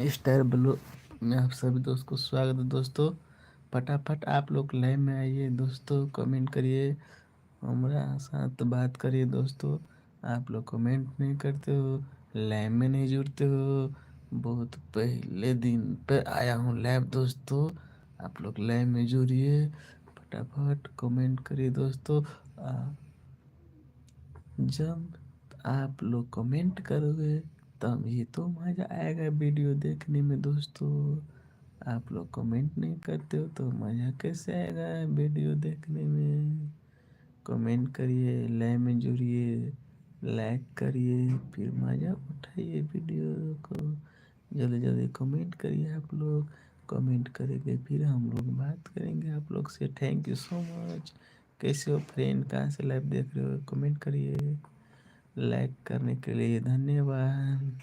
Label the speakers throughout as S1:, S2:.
S1: Star blue में आप सभी दोस्त को स्वागत है दोस्तों। फटाफट आप लोग लाइव में आइए दोस्तों, कमेंट करिए, हमारा साथ बात करिए दोस्तों। आप लोग कमेंट नहीं करते हो, लाइव में नहीं जुड़ते हो। बहुत पहले दिन पे आया हूँ लाइव दोस्तों, आप लोग लाइव में जुड़िए, फटाफट कमेंट करिए दोस्तों। जब आप लोग कमेंट करोगे तब ही तो मज़ा आएगा वीडियो देखने में दोस्तों। आप लोग कमेंट नहीं करते हो तो मज़ा कैसे आएगा वीडियो देखने में। कमेंट करिए, लाइव में जुड़िए, लाइक करिए, फिर मज़ा उठाइए वीडियो को। जल्दी जल्दी कमेंट करिए आप लोग। कमेंट करेंगे फिर हम लोग बात करेंगे आप लोग से। Thank you so much. कैसे हो फ्रेंड, कहाँ से लाइव देख रहे हो, कमेंट करिए। लाइक करने के लिए धन्यवाद,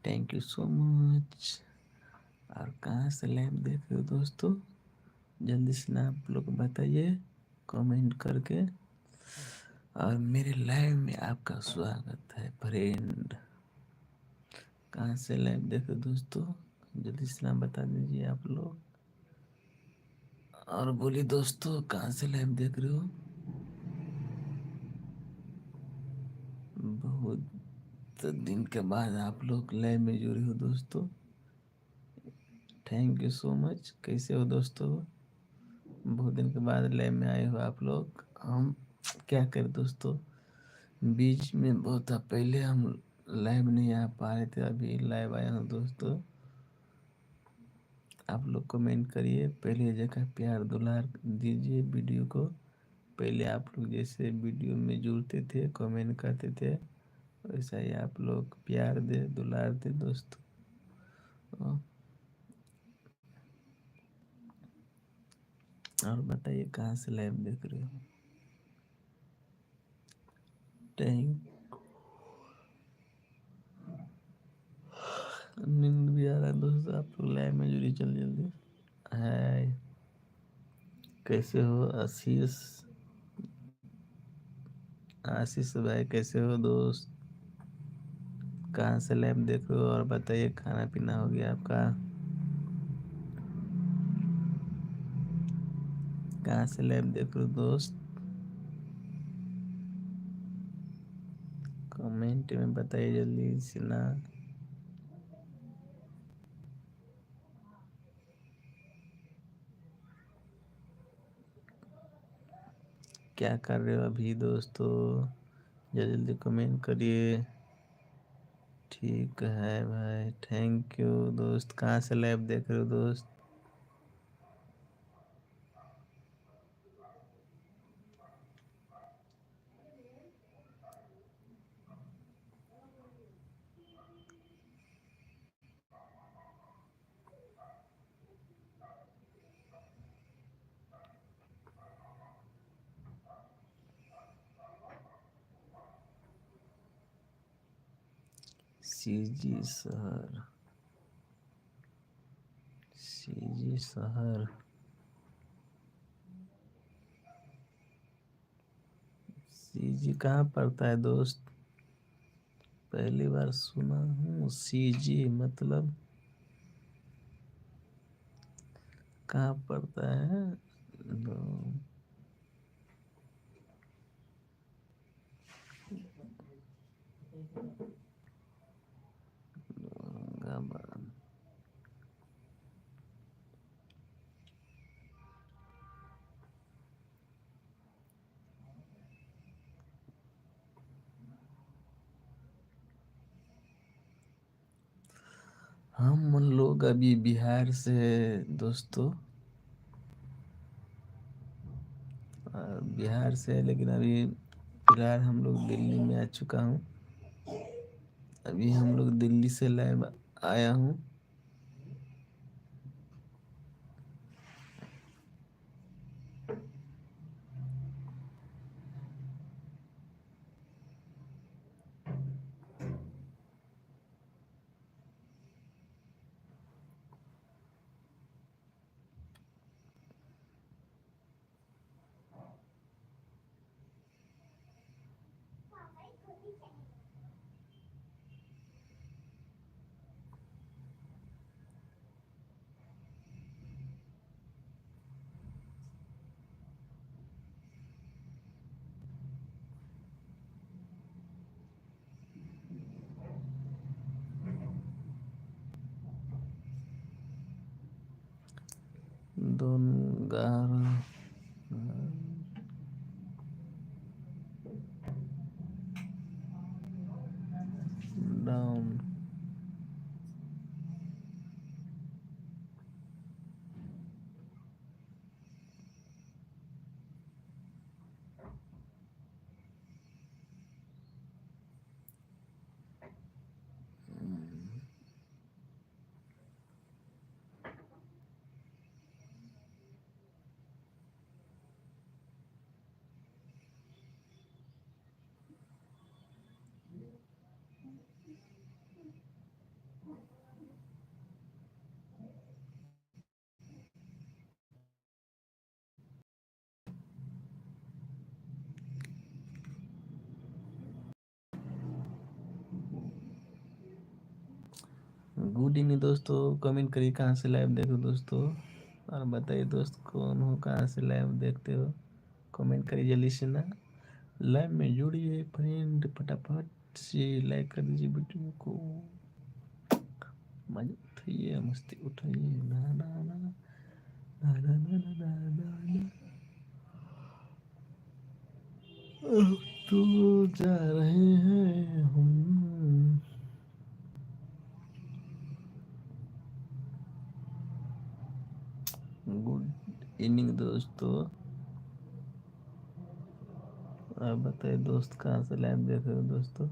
S1: थैंक यू सो मच। और कहाँ से लाइव देख रहे हो दोस्तों, जल्दी से ना आप लोग बताइए कमेंट करके। और मेरे लाइव में आपका स्वागत है फ्रेंड। कहाँ से लाइव देख रहे हो दोस्तों, जल्दी से ना बता दीजिए आप लोग। और बोलिए दोस्तों, कहाँ से लाइव देख रहे हो। बहुत दिन के बाद आप लोग लाइव में जुड़े हो दोस्तों, थैंक यू सो मच। कैसे हो दोस्तों, बहुत दिन के बाद लाइव में आए हो आप लोग। हम क्या करें दोस्तों, बीच में बहुत पहले हम लाइव नहीं आ पा रहे थे, अभी लाइव आया हूँ दोस्तों। आप लोग कमेंट करिए, पहले जगह प्यार दुलार दीजिए वीडियो को। पहले आप लोग जैसे वीडियो में जुड़ते थे, कमेंट करते थे, वैसा ही आप लोग प्यार दे दुलार दे दोस्तों। और बताइए कहाँ से लाइव देख रहे हो। थैंक, नींद भी आ रहा है दोस्तों, आप लोग लाइव में जुड़िए जल्दी जल्दी। हाय, कैसे हो आशीष, आशीष भाई कैसे हो दोस्त, कहाँ से लाइव देख रहे हो। और बताइए खाना पीना हो गया आपका, कहाँ से लाइव देख रहे हो दोस्त, कमेंट में बताइए जल्दी से ना। क्या कर रहे हो अभी दोस्तों, जल्दी जल्दी कमेंट करिए। ठीक है भाई, थैंक यू दोस्त। कहाँ से लाइव देख रहे हो दोस्त, सीजी शहर, सीजी शहर, सीजी कहाँ पड़ता है दोस्त, पहली बार सुना हूँ। सीजी मतलब कहाँ पड़ता है। दो- औरंगाबाद। हम लोग अभी बिहार से दोस्तों, बिहार से, लेकिन अभी फिलहाल हम लोग दिल्ली में आ चुका हूँ। अभी हम लोग दिल्ली से लाइव आया हूँ। गुड इवनिंग दोस्तों, कमेंट करिए कहाँ से लाइव देख रहे हो दोस्तों, और बताइए दोस्त कौन हो, कहाँ से लाइव देखते हो, कमेंट करिए जल्दी से ना। लाइव में जुड़िए फ्रेंड, फटाफट से लाइक कर दीजिए वीडियो को, मजा उठाइए, मस्ती उठाइए ना ना ना ना ना ना ना ना ना ना। अब तो जा रहे हैं हम। गुड इवनिंग दोस्तों, आप बताइए दोस्त कहाँ से लाइव देख रहे हो दोस्तों।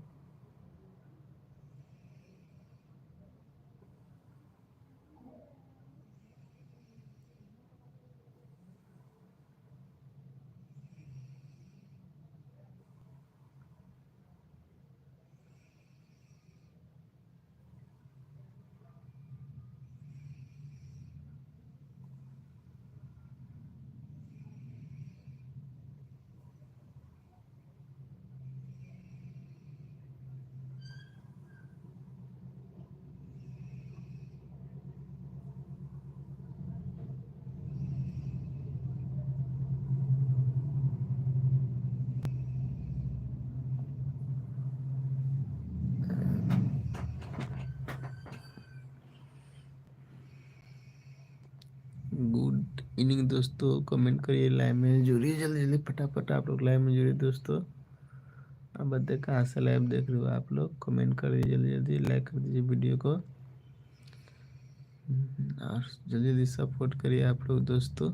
S1: गुड इवनिंग दोस्तों, कमेंट करिए, लाइव में जुड़िए जल्दी जल्दी फटाफट, आप लोग लाइव में जुड़िए दोस्तों। अब बताइए कहाँ से लाइव देख रहे हो आप लोग, कमेंट करिए जल्दी जल्दी, लाइक कर दीजिए वीडियो को, और जल्दी जल्दी सपोर्ट करिए आप लोग दोस्तों।